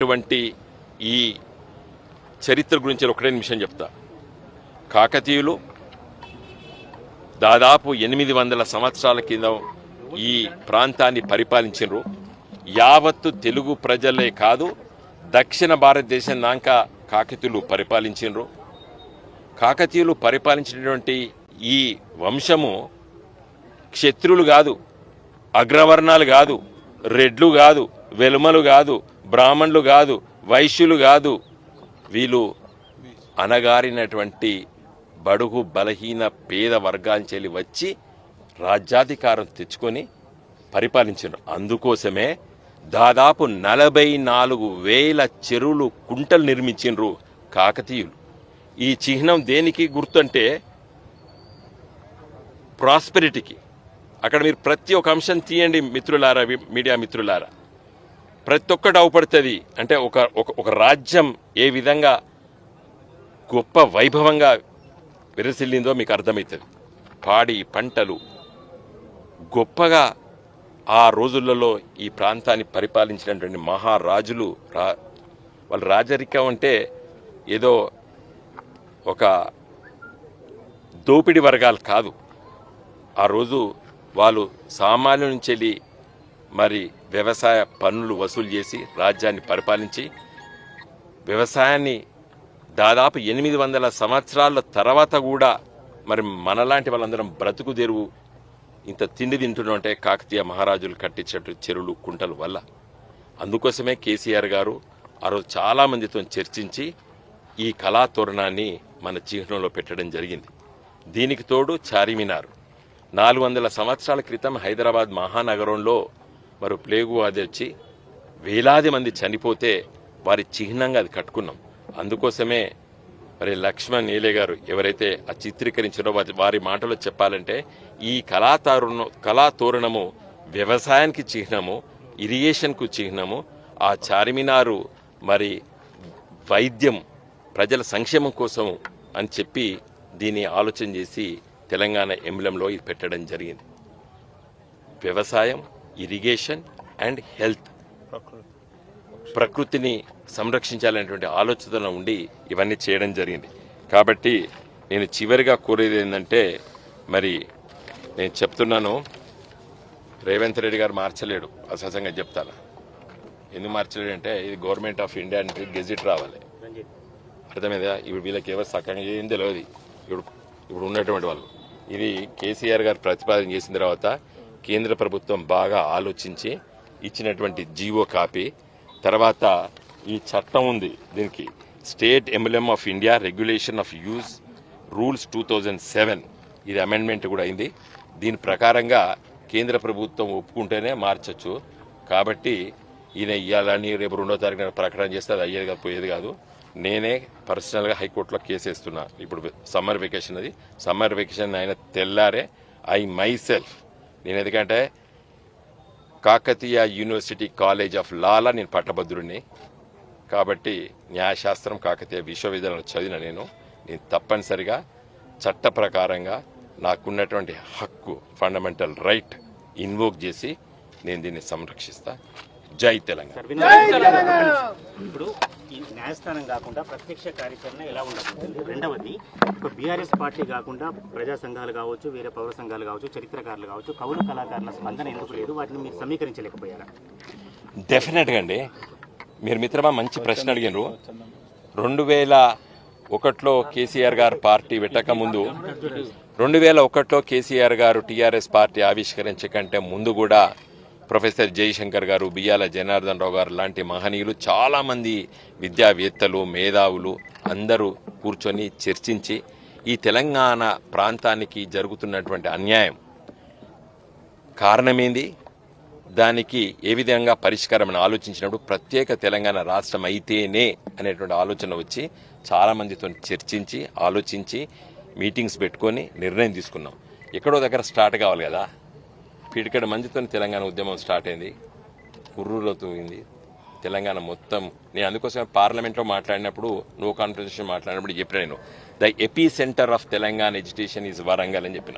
జరిగినటువంటి ఈ చరిత్ర గురించి ఒకటే నిమిషం చెప్తా. కాకతీయులు దాదాపు 800 సంవత్సరాల కింద ఈ ప్రాంతాన్ని పరిపాలించారు. యావత్తు తెలుగు ప్రజలే కాదు, దక్షిణ భారతదేశం నాంక కాకతీయులు పరిపాలించారు. కాకతీయులు పరిపాలించినటువంటి ఈ వంశము క్షత్రులు కాదు, అగ్రవర్ణాలు కాదు, రెడ్లు కాదు, వెలుమలు కాదు, బ్రాహ్మణులు కాదు, వైశ్యులు కాదు. వీళ్ళు అనగారినటువంటి బడుగు బలహీన పేద వర్గాంచెలి వచ్చి రాజ్యాధికారం తెచ్చుకొని పరిపాలించారు. అందుకోసమే దాదాపు 44,000 చెరువులు కుంటలు నిర్మించిండ్రు కాకతీయులు. ఈ చిహ్నం దేనికి గుర్తుంటే ప్రాస్పెరిటీకి. అక్కడ మీరు ప్రతి ఒక్క అంశం తీయండి మిత్రులారా, మీడియా మిత్రులారా, ప్రతి ఒక్కటి అవపడుతుంది. అంటే ఒక రాజ్యం ఏ విధంగా గొప్ప వైభవంగా విరసిల్లిందో మీకు అర్థమవుతుంది. పాడి పంటలు గొప్పగా ఆ రోజులలో ఈ ప్రాంతాన్ని పరిపాలించినటువంటి మహారాజులు. వాళ్ళ రాజరికం అంటే ఏదో ఒక దోపిడి వర్గాలు కాదు. ఆ రోజు వాళ్ళు సామాన్యుల నుంచి వెళ్ళి మరి వ్యవసాయ పన్నులు వసూలు చేసి రాజ్యాన్ని పరిపాలించి వ్యవసాయాన్ని దాదాపు 800 సంవత్సరాల తర్వాత కూడా మరి మనలాంటి వాళ్ళందరం బ్రతుకు తెరువు ఇంత తిండి తింటున్నామంటే కాకతీయ మహారాజులు కట్టించే చెరువులు కుంటల వల్ల. అందుకోసమే కేసీఆర్ గారు ఆ రోజు చాలామందితో చర్చించి ఈ కళాతోరణాన్ని మన చిహ్నంలో పెట్టడం జరిగింది. దీనికి తోడు చార్మినార్ 400 సంవత్సరాల క్రితం హైదరాబాద్ మహానగరంలో మరి ప్లేగు వ్యాధి వచ్చి వేలాది మంది చనిపోతే వారి చిహ్నంగా అది కట్టుకున్నాం. అందుకోసమే మరి లక్ష్మణ్ నీలే గారు ఎవరైతే ఆ చిత్రీకరించారో వారి మాటలో చెప్పాలంటే ఈ కళాతోరణము వ్యవసాయానికి చిహ్నము, ఇరిగేషన్కు చిహ్నము. ఆ చార్మినారు మరి వైద్యం ప్రజల సంక్షేమం కోసం అని చెప్పి దీన్ని ఆలోచన చేసి తెలంగాణ ఎంబ్లంలో ఇది పెట్టడం జరిగింది. వ్యవసాయం, ఇరిగేషన్ అండ్ హెల్త్, ప్రకృతిని సంరక్షించాలనేటువంటి ఆలోచనలో ఉండి ఇవన్నీ చేయడం జరిగింది. కాబట్టి నేను చివరిగా కోరేది ఏంటంటే, మరి నేను చెప్తున్నాను, రేవంత్ రెడ్డి గారు మార్చలేడు. అసహజంగా చెప్తాను. ఎందుకు మార్చలేడు అంటే ఇది గవర్నమెంట్ ఆఫ్ ఇండియా అంటే గెజిట్ రావాలి. అర్థమైందా? ఇప్పుడు వీళ్ళకి ఎవరు సక్కగా ఏం తెలియదు. ఇప్పుడు ఉన్నటువంటి వాళ్ళు ఇది కేసీఆర్ గారు ప్రతిపాదన చేసిన తర్వాత కేంద్ర ప్రభుత్వం బాగా ఆలోచించి ఇచ్చినటువంటి జీవో కాపీ తర్వాత ఈ చట్టం ఉంది. దీనికి state emblem of India regulation of use rules 2007 ఇది అమెండ్మెంట్ కూడా అయింది. దీని ప్రకారంగా కేంద్ర ప్రభుత్వం ఒప్పుకుంటేనే మార్చచ్చు. కాబట్టి ఈయన ఇవ్వాలని రేపు 2వ తారీఖున ప్రకటన చేస్తే అది అయ్యేది కాదు, పోయేది కాదు. నేనే పర్సనల్గా హైకోర్టులో కేసు వేస్తున్నా. ఇప్పుడు సమ్మర్ వెకేషన్, అది సమ్మర్ వెకేషన్ అయిన తెల్లారే ఐ మై సెల్ఫ్ నేను, ఎందుకంటే కాకతీయ యూనివర్సిటీ కాలేజ్ ఆఫ్ లాలో నేను పట్టభద్రుడిని కాబట్టి న్యాయశాస్త్రం కాకతీయ విశ్వవిద్యాలయంలో చదివిన నేను తప్పనిసరిగా చట్ట ప్రకారంగా నాకున్నటువంటి హక్కు, ఫండమెంటల్ రైట్ ఇన్వోక్ చేసి నేను దీన్ని సంరక్షిస్తా. జై తెలంగాణ. ఇప్పుడు ఈ న్యాయస్థానం కాకుండా ప్రత్యక్ష కార్యాచరణ ఎలా ఉండబోతుంది? రెండవది, ఒక బీఆర్ఎస్ పార్టీ కాకుండా ప్రజా సంఘాలు కావచ్చు, వేరే పౌర సంఘాలు కావచ్చు, చరిత్రకారులు కావచ్చు, కవులు కళాకారుల స్పందన ఎందుకు లేదు? వాటిని మీరు సమీకరించలేకపోయారా? డెఫినెట్గా అండి. మీరు మిత్రమా మంచి ప్రశ్న అడిగినారు. 2001లో కేసీఆర్ గారు పార్టీ పెట్టక ముందు, 2001లో కేసీఆర్ గారు టీఆర్ఎస్ పార్టీ ఆవిష్కరించే కంటే ముందు కూడా ప్రొఫెసర్ జయశంకర్ గారు, బియ్యాల జనార్దన్ రావు గారు లాంటి మహనీయులు, చాలామంది విద్యావేత్తలు, మేధావులు అందరూ కూర్చొని చర్చించి ఈ తెలంగాణ ప్రాంతానికి జరుగుతున్నటువంటి అన్యాయం కారణమేంది, దానికి ఏ విధంగా పరిష్కారం అని ఆలోచించినప్పుడు ప్రత్యేక తెలంగాణ రాష్ట్రం అయితేనే అనేటువంటి ఆలోచన వచ్చి చాలామందితో చర్చించి ఆలోచించి మీటింగ్స్ పెట్టుకొని నిర్ణయం తీసుకున్నాం. ఎక్కడో దగ్గర స్టార్ట్ కావాలి కదా. పిడికడ మందితో తెలంగాణ ఉద్యమం స్టార్ట్ అయింది, కుర్రూరులో తూగింది తెలంగాణ మొత్తం. నేను అందుకోసమే పార్లమెంట్లో మాట్లాడినప్పుడు, నో కాన్ఫరెన్స్ మాట్లాడినప్పుడు చెప్పిన, నేను the ఎపీ centre of Telangana education is Warangal అని చెప్పిన.